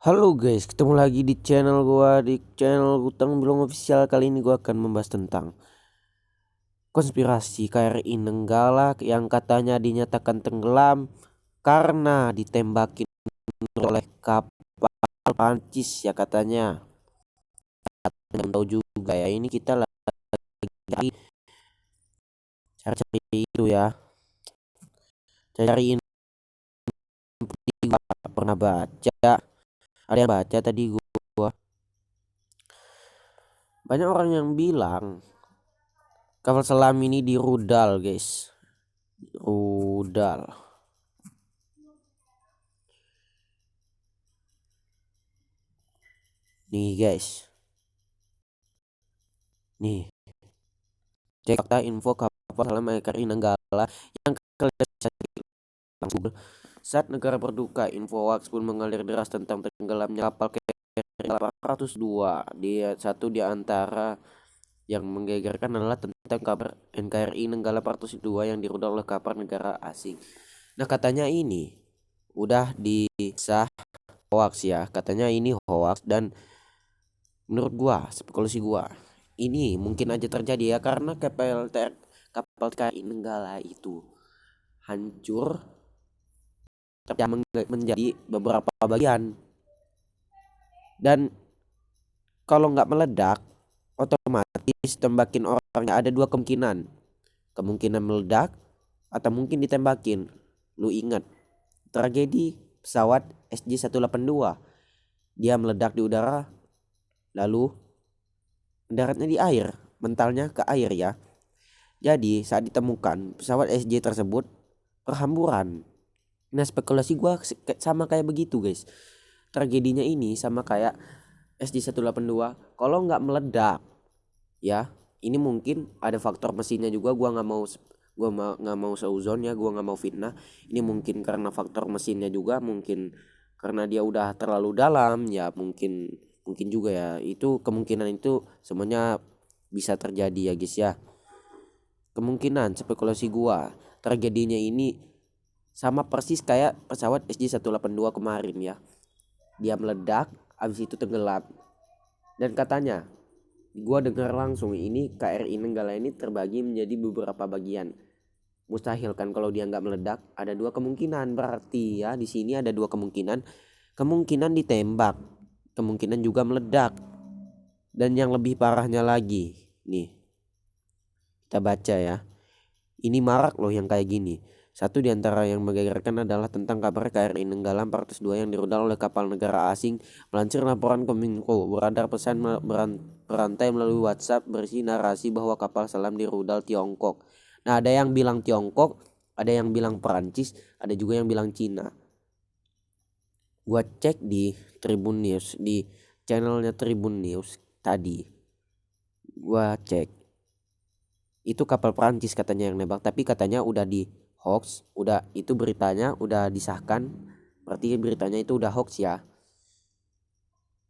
Halo guys, ketemu lagi di channel gua, di channel Gutang Belum Official. Kali ini gua akan membahas tentang konspirasi KRI Nenggala yang katanya dinyatakan tenggelam karena ditembakin oleh kapal Prancis ya katanya. Belum tahu juga ya, ini kita lagi cari itu ya, cari info. Gua pernah baca, ada yang baca tadi gua, banyak orang yang bilang kapal selam ini di rudal guys, rudal. Nih guys, nih cek fakta info kapal selam KRI Nanggala yang langsung saat negara berduka. Info hoax pun mengalir deras tentang tenggelamnya kapal KRI 802. Dia satu di antara yang menggegerkan adalah tentang kabar NKRI Nenggala 802 yang dirudal oleh kapal negara asing. Nah katanya ini udah disah hoax ya, katanya ini hoax. Dan menurut gua, spekulasi gua, ini mungkin aja terjadi ya karena kapal KRI Nenggala itu hancur terpecah menjadi beberapa bagian. Dan kalau nggak meledak, otomatis tembakin orangnya ada dua kemungkinan. Kemungkinan meledak atau mungkin ditembakin. Lu ingat tragedi pesawat SJ182, dia meledak di udara lalu mendaratnya di air, mentalnya ke air ya. Jadi saat ditemukan pesawat SJ tersebut berhamburan. Nah spekulasi gua sama kayak begitu guys. Tragedinya ini sama kayak SJ182. Kalau nggak meledak ya, ini mungkin ada faktor mesinnya juga. Gua nggak mau seuzon ya, gua nggak mau fitnah. Ini mungkin karena faktor mesinnya juga, mungkin karena dia udah terlalu dalam ya, mungkin mungkin juga ya. Itu kemungkinan itu semuanya bisa terjadi ya guys ya. Kemungkinan spekulasi gua, tragedinya ini sama persis kayak pesawat SJ182 kemarin ya. Dia meledak, habis itu tenggelam. Dan katanya, gua dengar langsung ini KRI Nenggala ini terbagi menjadi beberapa bagian. Mustahil kan kalau dia nggak meledak. Ada dua kemungkinan, berarti ya di sini ada dua kemungkinan. Kemungkinan ditembak, kemungkinan juga meledak. Dan yang lebih parahnya lagi, nih kita baca ya. Ini marak loh yang kayak gini. Satu di antara yang menggegerkan adalah tentang kabar KRI Nenggala 402 yang dirudal oleh kapal negara asing. Melansir laporan Kominfo, beredar pesan berantai melalui WhatsApp berisi narasi bahwa kapal selam dirudal Tiongkok. Nah, ada yang bilang Tiongkok, ada yang bilang Perancis, ada juga yang bilang Cina. Gua cek di Tribun News, di channelnya Tribun News tadi. Gua cek itu kapal Perancis katanya yang nembak, tapi katanya udah di hoax, udah itu beritanya udah disahkan, berarti beritanya itu udah hoax ya.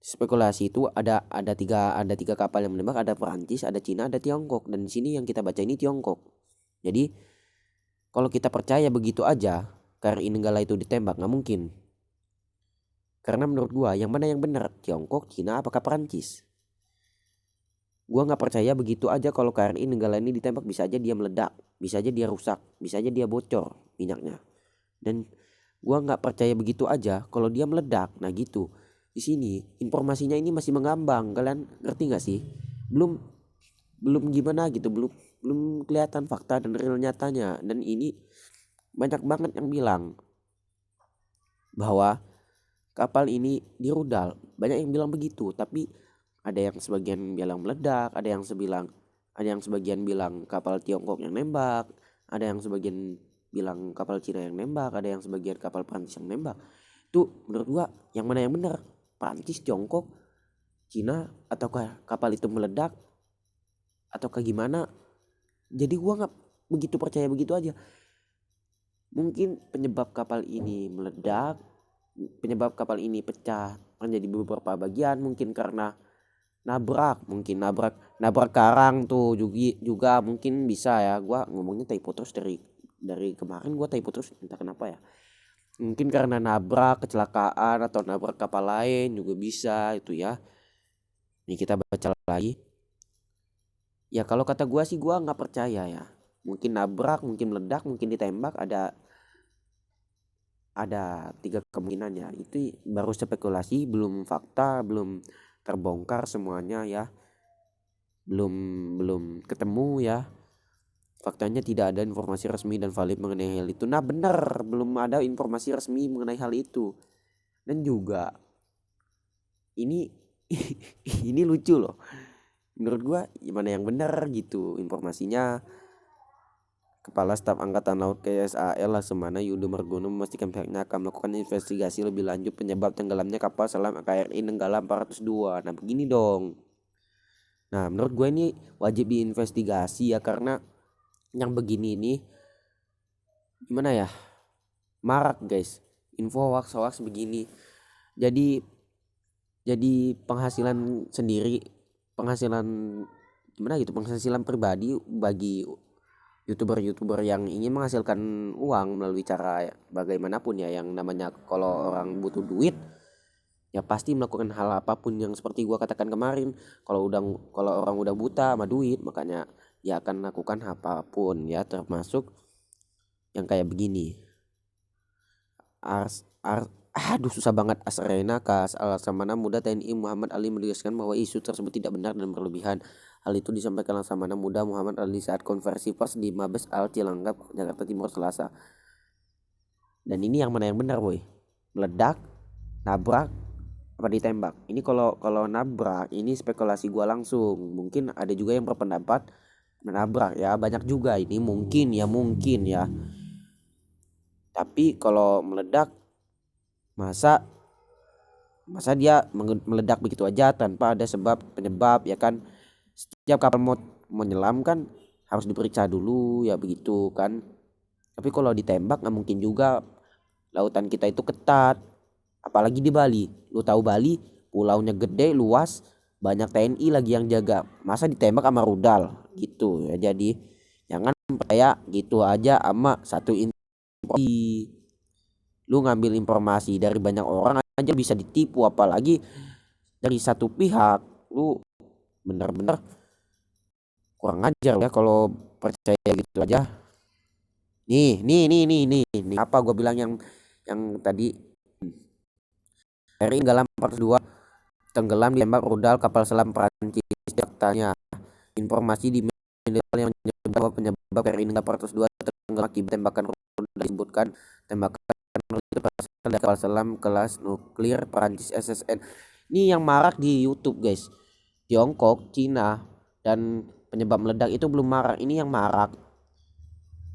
Spekulasi itu ada tiga kapal yang menembak, ada Perancis, ada Cina, ada Tiongkok, dan di sini yang kita baca ini Tiongkok. Jadi kalau kita percaya begitu aja KRI Nenggala itu ditembak, nggak mungkin. Karena menurut gua yang mana yang benar, Tiongkok, Cina, apakah Perancis? Gua nggak percaya begitu aja kalau KRI Nenggala ini ditembak. Bisa aja dia meledak, bisa aja dia rusak, bisa aja dia bocor minyaknya. Dan gua nggak percaya begitu aja kalau dia meledak. Nah gitu. Di sini informasinya ini masih mengambang. Kalian ngerti nggak sih? Belum belum gimana gitu, belum belum kelihatan fakta dan real nyatanya. Dan ini banyak banget yang bilang bahwa kapal ini dirudal. Banyak yang bilang begitu, tapi ada yang sebagian bilang meledak, ada yang sebagian bilang kapal Tiongkok yang nembak, ada yang sebagian bilang kapal Cina yang nembak, ada yang sebagian kapal Prancis yang nembak. Itu menurut gua yang mana yang benar? Prancis, Tiongkok, Cina, ataukah kapal itu meledak ataukah gimana? Jadi gua nggak begitu percaya begitu aja. Mungkin penyebab kapal ini meledak, penyebab kapal ini pecah menjadi beberapa bagian mungkin karena nabrak karang tuh juga mungkin bisa ya. Gua ngomongnya typo terus dari kemarin, gua typo terus entah kenapa ya. Mungkin karena nabrak, kecelakaan atau nabrak kapal lain juga bisa itu ya. Ini kita baca lagi. Ya kalau kata gua sih gua nggak percaya ya. Mungkin nabrak, mungkin meledak, mungkin ditembak, ada tiga kemungkinan ya. Itu baru spekulasi, belum fakta, belum terbongkar semuanya ya. Belum belum ketemu ya. Faktanya tidak ada informasi resmi dan valid mengenai hal itu. Nah benar, belum ada informasi resmi mengenai hal itu. Dan juga ini ini lucu loh. Menurut gua gimana yang benar gitu informasinya. Kepala Staf Angkatan Laut KSAL Laksamana Yudo Margono memastikan pihaknya akan melakukan investigasi lebih lanjut penyebab tenggelamnya kapal selam KRI Nenggala 402. Nah begini dong. Nah menurut gue ini wajib diinvestigasi ya, karena yang begini ini gimana ya, marak guys, info hoax begini. Jadi penghasilan sendiri, penghasilan gimana gitu, penghasilan pribadi bagi youtuber yang ingin menghasilkan uang melalui cara bagaimanapun ya. Yang namanya kalau orang butuh duit ya pasti melakukan hal apapun, yang seperti gua katakan kemarin. Kalau orang udah buta sama duit, makanya dia akan melakukan apapun ya, termasuk yang kayak begini. Aduh susah banget. Asrena Kas Laksamana Muda TNI Muhammad Ali menegaskan bahwa isu tersebut tidak benar dan berlebihan. Hal itu disampaikan Laksamana Muda Muhammad Ali saat konversi pers di Mabes Al Cilanggap, Jakarta Timur Selasa. Dan ini yang mana yang benar boy? Meledak, nabrak, apa ditembak? Ini kalau nabrak ini spekulasi gua langsung. Mungkin ada juga yang berpendapat menabrak ya, banyak juga ini mungkin ya. Tapi kalau meledak, masa dia meledak begitu aja tanpa ada sebab penyebab ya kan. Setiap kapal mau menyelam kan harus diperiksa dulu ya begitu kan. Tapi kalau ditembak nggak mungkin juga. Lautan kita itu ketat, apalagi di Bali. Lu tahu Bali pulaunya gede luas, banyak TNI lagi yang jaga, masa ditembak sama rudal gitu ya. Jadi jangan percaya gitu aja sama satu informasi. Lu ngambil informasi dari banyak orang aja bisa ditipu, apalagi dari satu pihak. Lu bener-bener kurang ajar ya kalau percaya gitu aja. Nih apa gue bilang yang tadi. RI Galam 402 tenggelam ditembak rudal kapal selam Prancis. Faktanya informasi di media yang menyebut bahwa penyebab KRI Nenggala 402 tenggelam akibat tembakan rudal disebutkan tembakan berasal dari kapal selam kelas nuklir Prancis SSN. Ini yang marak di YouTube guys. Tiongkok, Cina, dan penyebab meledak itu belum marak. Ini yang marak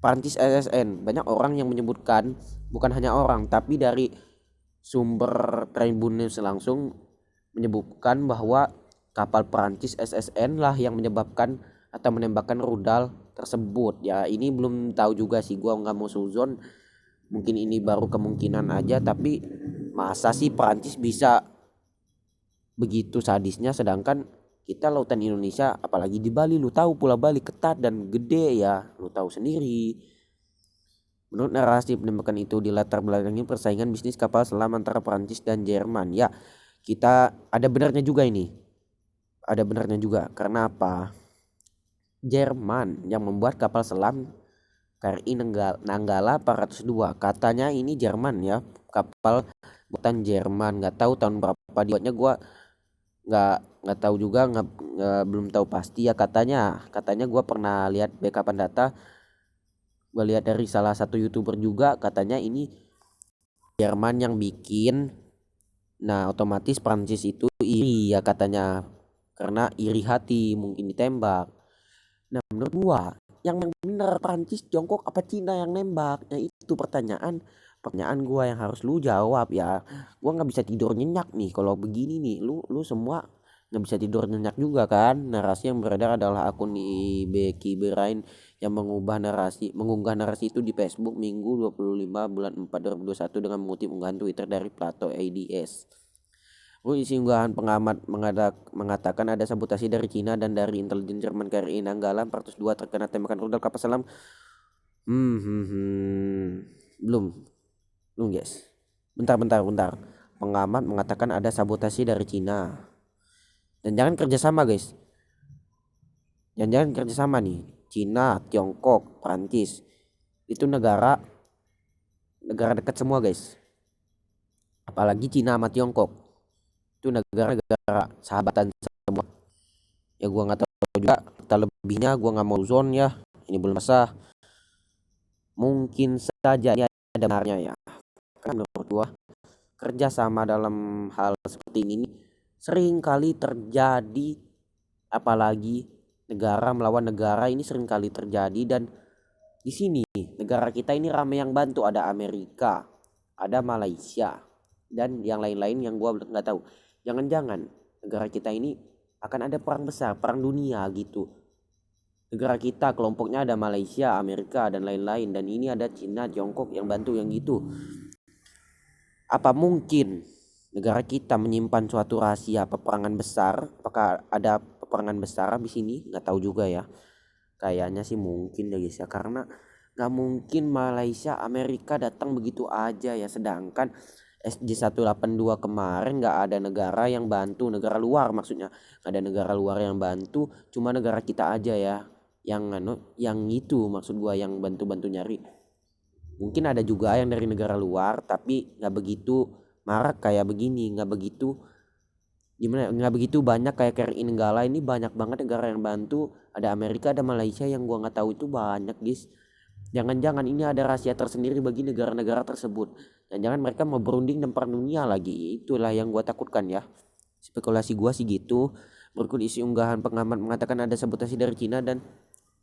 Prancis SSN. Banyak orang yang menyebutkan, bukan hanya orang tapi dari sumber Tribun News langsung menyebutkan bahwa kapal Prancis SSN lah yang menyebabkan atau menembakkan rudal tersebut ya. Ini belum tahu juga sih, gua nggak mau suzon, mungkin ini baru kemungkinan aja. Tapi masa sih Prancis bisa begitu sadisnya, sedangkan kita lautan Indonesia apalagi di Bali, lu tahu Pulau Bali ketat dan gede ya, lu tahu sendiri. Menurut narasi penembakan itu dilatar belakangi persaingan bisnis kapal selam antara Prancis dan Jerman. Ya, kita ada benarnya juga ini. Ada benarnya juga. Karena apa? Jerman yang membuat kapal selam KRI Nanggala 402. Katanya ini Jerman ya, kapal buatan Jerman. Nggak tahu tahun berapa dibuatnya, gua nggak tahu juga, belum tahu pasti ya. Katanya gua pernah lihat backupan data. Gua lihat dari salah satu YouTuber juga, katanya ini Jerman yang bikin. Nah otomatis Prancis itu iri ya katanya, karena iri hati mungkin ditembak. Nah menurut gua yang benar Prancis, Tiongkok, apa Cina yang nembak? Nah itu pertanyaan gua yang harus lu jawab ya. Gua nggak bisa tidur nyenyak nih kalau begini nih. Lu semua nggak bisa tidur nyenyak juga kan. Narasi yang beredar adalah akun di Becky Berain yang mengunggah narasi itu di Facebook Minggu 25 bulan 4 2021 dengan mengutip unggahan Twitter dari Plato AIDS. Isi unggahan pengamat mengatakan ada sabotase dari Cina dan dari intelijen Jerman. KRI Nanggala 402 terkena tembakan rudal kapal selam. Belum. guys. Bentar. Pengamat mengatakan ada sabotase dari Cina. Dan jangan kerjasama guys. Jangan kerjasama nih. Cina, Tiongkok, Prancis. Itu negara dekat semua guys. Apalagi Cina sama Tiongkok. Itu negara-negara sahabatan semua. Ya gua nggak tahu juga kita lebihnya, gua nggak mau zone ya. Ini belum sah. Mungkin saja ini ada benarnya ya. Karena menurut gua kerjasama dalam hal seperti ini sering kali terjadi, apalagi negara melawan negara ini sering kali terjadi. Dan di sini negara kita ini ramai yang bantu, ada Amerika, ada Malaysia, dan yang lain-lain yang gua nggak tahu. Jangan-jangan negara kita ini akan ada perang besar, perang dunia gitu. Negara kita kelompoknya ada Malaysia, Amerika, dan lain-lain, dan ini ada Cina, Tiongkok yang bantu yang gitu. Apa mungkin negara kita menyimpan suatu rahasia peperangan besar? Apakah ada peperangan besar di sini? Nggak tahu juga ya. Kayaknya sih mungkin ya guys ya, karena nggak mungkin Malaysia, Amerika datang begitu aja ya. Sedangkan SJ182 kemarin nggak ada negara yang bantu, negara luar maksudnya, nggak ada negara luar yang bantu, cuma negara kita aja ya yang itu maksud gua yang bantu-bantu nyari. Mungkin ada juga yang dari negara luar tapi nggak begitu marak kayak begini, nggak begitu banyak kayak KRI Nenggala ini. Banyak banget negara yang bantu, ada Amerika, ada Malaysia, yang gua nggak tahu itu banyak guys. Jangan-jangan ini ada rahasia tersendiri bagi negara-negara tersebut. Jangan-jangan mereka mau berunding dan perang dunia lagi. Itulah yang gua takutkan ya. Spekulasi gua sih gitu. Berikut isi unggahan pengamat mengatakan ada sabotase dari Cina dan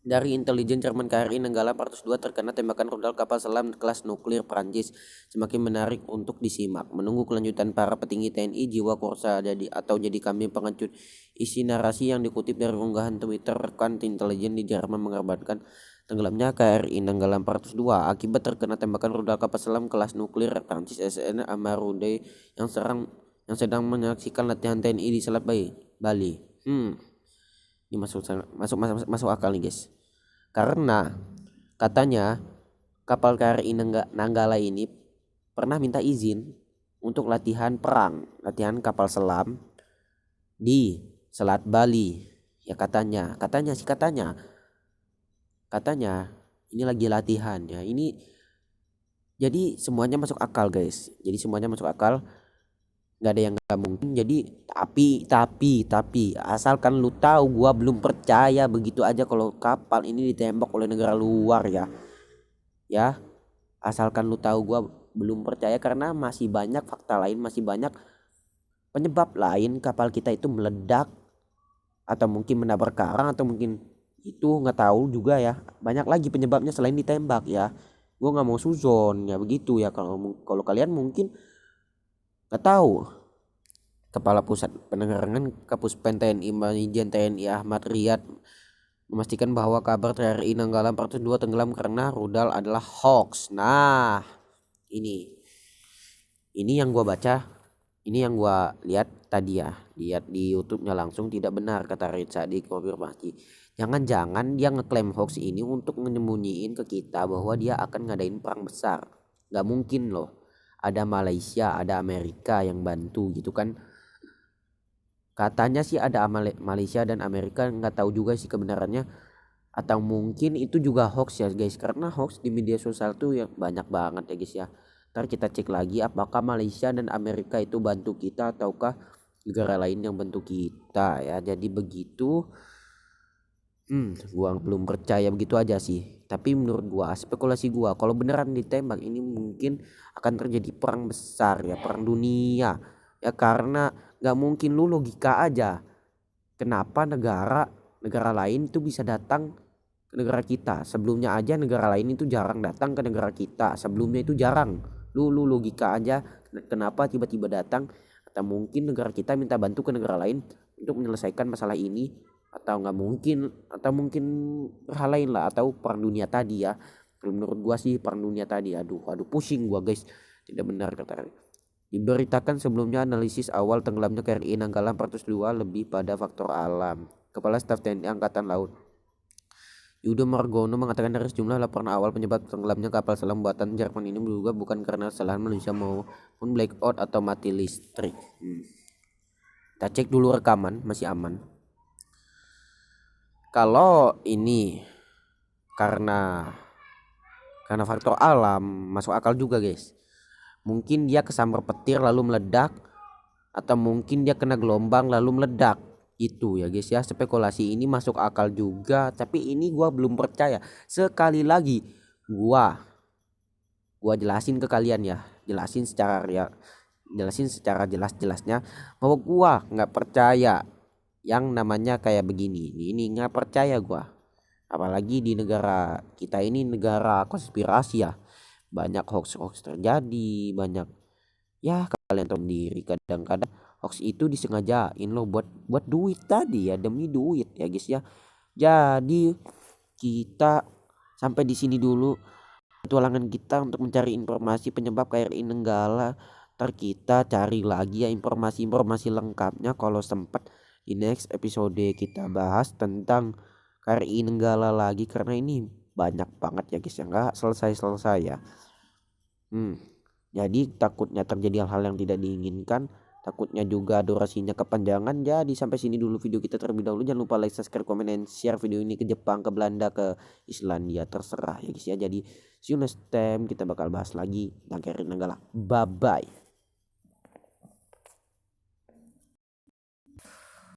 dari intelijen Jerman. KRI Nanggala 402 terkena tembakan rudal kapal selam kelas nuklir Prancis. Semakin menarik untuk disimak. Menunggu kelanjutan para petinggi TNI, jiwa korsa jadi kambing pengecut. Isi narasi yang dikutip dari unggahan Twitter rekan intelijen di Jerman mengabarkan tenggelamnya KRI Nanggala 402 akibat terkena tembakan rudal kapal selam kelas nuklir Prancis SN Amarunde yang sedang menyaksikan latihan TNI di Selat Bali. Ini masuk akal nih guys. Karena katanya kapal KRI Nanggala ini pernah minta izin untuk latihan perang, latihan kapal selam di Selat Bali. Ya katanya ini lagi latihan ya. Ini jadi semuanya masuk akal guys. Nggak ada yang nggak mungkin. Jadi tapi asalkan lu tahu, gua belum percaya begitu aja kalau kapal ini ditembak oleh negara luar ya. Asalkan lu tahu, gua belum percaya karena masih banyak fakta lain, masih banyak penyebab lain kapal kita itu meledak atau mungkin menabrak karang atau mungkin itu nggak tahu juga ya. Banyak lagi penyebabnya selain ditembak ya. Gua nggak mau suzon ya begitu ya. Kalau kalian mungkin nggak tahu. Kepala Pusat Penerangan Kapuspen TNI Majen TNI Ahmad Riyad memastikan bahwa kabar KRI Nanggala 402 tenggelam karena rudal adalah hoax. Nah, ini yang gua baca, ini yang gua lihat tadi ya, lihat di YouTube-nya langsung tidak benar kata Ritsa dikonfirmasi. Jangan-jangan dia ngeklaim hoax ini untuk menyembunyiin ke kita bahwa dia akan ngadain perang besar. Gak mungkin loh. Ada Malaysia, ada Amerika yang bantu gitu kan. Katanya sih ada Malaysia dan Amerika, nggak tahu juga sih kebenarannya. Atau mungkin itu juga hoax ya guys, karena hoax di media sosial tuh yang banyak banget ya guys ya. Ntar kita cek lagi apakah Malaysia dan Amerika itu bantu kita ataukah negara lain yang bantu kita ya. Jadi begitu. Gua belum percaya begitu aja sih. Tapi menurut gua, spekulasi gua, kalau beneran ditembak ini mungkin akan terjadi perang besar ya, perang dunia. Ya karena nggak mungkin, lu logika aja. Kenapa negara lain itu bisa datang ke negara kita? Sebelumnya aja negara lain itu jarang datang ke negara kita. Sebelumnya itu jarang. Lu logika aja kenapa tiba-tiba datang? Atau mungkin negara kita minta bantu ke negara lain untuk menyelesaikan masalah ini, atau nggak mungkin, atau mungkin hal lain lah, atau perang dunia tadi ya. Kalau menurut gua sih perang dunia tadi. Aduh pusing gua guys. Tidak benar kata. Diberitakan sebelumnya analisis awal tenggelamnya KRI Nanggala 402 lebih pada faktor alam. Kepala Staf TNI Angkatan Laut Yudo Margono mengatakan dari sejumlah laporan awal penyebab tenggelamnya kapal selam buatan Jerman ini diduga bukan karena kesalahan manusia maupun blackout atau mati listrik. Kita cek dulu rekaman, masih aman. Kalau ini karena faktor alam, masuk akal juga guys. Mungkin dia kesambar petir lalu meledak, atau mungkin dia kena gelombang lalu meledak. Itu ya guys ya, spekulasi ini masuk akal juga, tapi ini gua belum percaya. Sekali lagi gua jelasin ke kalian ya, jelasin secara jelas-jelasnya bahwa gua nggak percaya yang namanya kayak begini. Ini nggak percaya gua. Apalagi di negara kita ini negara konspirasi ya. Banyak hoax terjadi, banyak ya kalian tahu sendiri, kadang-kadang hoax itu disengajain loh buat duit tadi ya, demi duit ya guys ya. Jadi kita sampai di sini dulu petualangan kita untuk mencari informasi penyebab KRI Nenggala. Ntar kita cari lagi ya informasi lengkapnya kalau sempat. Di next episode kita bahas tentang KRI Nenggala lagi, karena ini banyak banget ya guys ya, nggak selesai ya. Jadi takutnya terjadi hal-hal yang tidak diinginkan, takutnya juga durasinya kepanjangan. Jadi sampai sini dulu video kita terlebih dahulu. Jangan lupa like, subscribe, komen, dan share video ini ke Jepang, ke Belanda, ke Islandia, terserah ya guys ya. Jadi see you next time, kita bakal bahas lagi tentang KRI Nanggala. Bye bye.